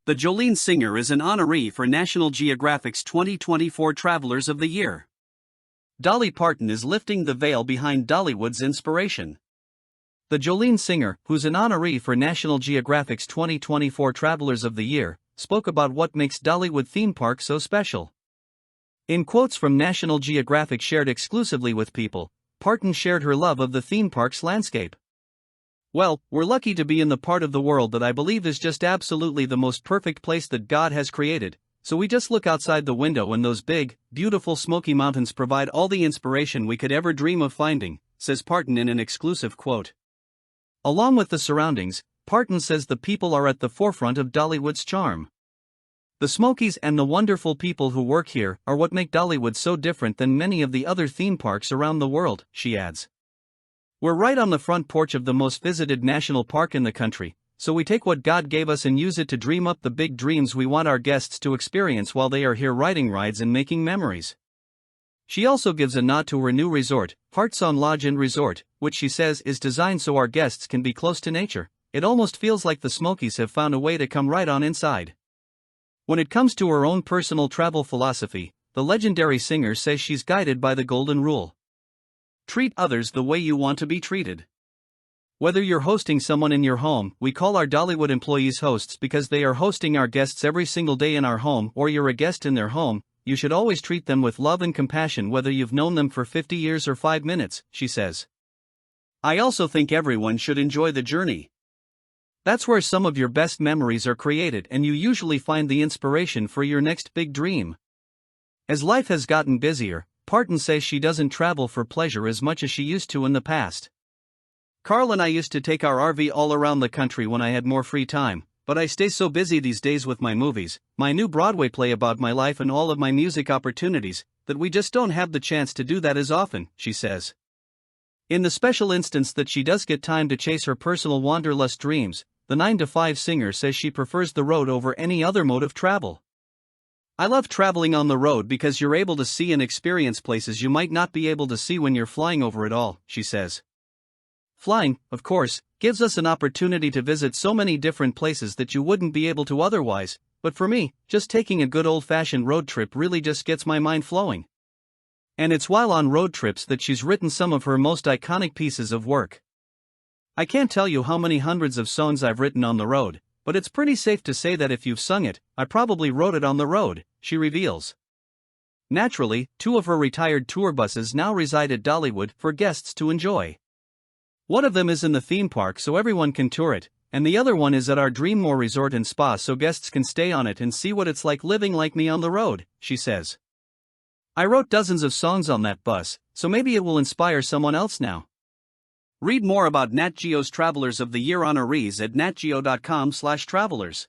The Jolene singer is an honoree for National Geographic's 2024 Travelers of the Year. Dolly Parton is lifting the veil behind Dollywood's inspiration. The Jolene singer, who's an honoree for National Geographic's 2024 Travelers of the Year, spoke about what makes Dollywood theme park so special. In quotes from National Geographic shared exclusively with People, Parton shared her love of the theme park's landscape. "Well, we're lucky to be in the part of the world that I believe is just absolutely the most perfect place that God has created, so we just look outside the window and those big, beautiful Smoky Mountains provide all the inspiration we could ever dream of finding," says Parton in an exclusive quote. Along with the surroundings, Parton says the people are at the forefront of Dollywood's charm. "The Smokies and the wonderful people who work here are what make Dollywood so different than many of the other theme parks around the world," she adds. "We're right on the front porch of the most visited national park in the country, so we take what God gave us and use it to dream up the big dreams we want our guests to experience while they are here riding rides and making memories." She also gives a nod to her new resort, Heartsong Lodge and Resort, which she says is designed so our guests can be close to nature. "It almost feels like the Smokies have found a way to come right on inside." When it comes to her own personal travel philosophy, the legendary singer says she's guided by the golden rule. Treat others the way you want to be treated. Whether you're hosting someone in your home, we call our Dollywood employees hosts because they are hosting our guests every single day in our home, or you're a guest in their home, you should always treat them with love and compassion whether you've known them for 50 years or 5 minutes, she says. "I also think everyone should enjoy the journey. That's where some of your best memories are created and you usually find the inspiration for your next big dream." As life has gotten busier, Parton says she doesn't travel for pleasure as much as she used to in the past. "Carl and I used to take our RV all around the country when I had more free time, but I stay so busy these days with my movies, my new Broadway play about my life and all of my music opportunities, that we just don't have the chance to do that as often," she says. In the special instance that she does get time to chase her personal wanderlust dreams, the 9-to-5 singer says she prefers the road over any other mode of travel. "I love traveling on the road because you're able to see and experience places you might not be able to see when you're flying over it all," she says. "Flying, of course, gives us an opportunity to visit so many different places that you wouldn't be able to otherwise, but for me, just taking a good old-fashioned road trip really just gets my mind flowing." And it's while on road trips that she's written some of her most iconic pieces of work. "I can't tell you how many hundreds of songs I've written on the road, but it's pretty safe to say that if you've sung it, I probably wrote it on the road," she reveals. Naturally, 2 of her retired tour buses now reside at Dollywood for guests to enjoy. One of them is in the theme park so everyone can tour it, and the other one is at our Dreammore Resort and Spa so guests can stay on it and see what it's like living like me on the road, she says. "I wrote dozens of songs on that bus, so maybe it will inspire someone else now." Read more about Nat Geo's Travelers of the Year honorees at natgeo.com/travelers.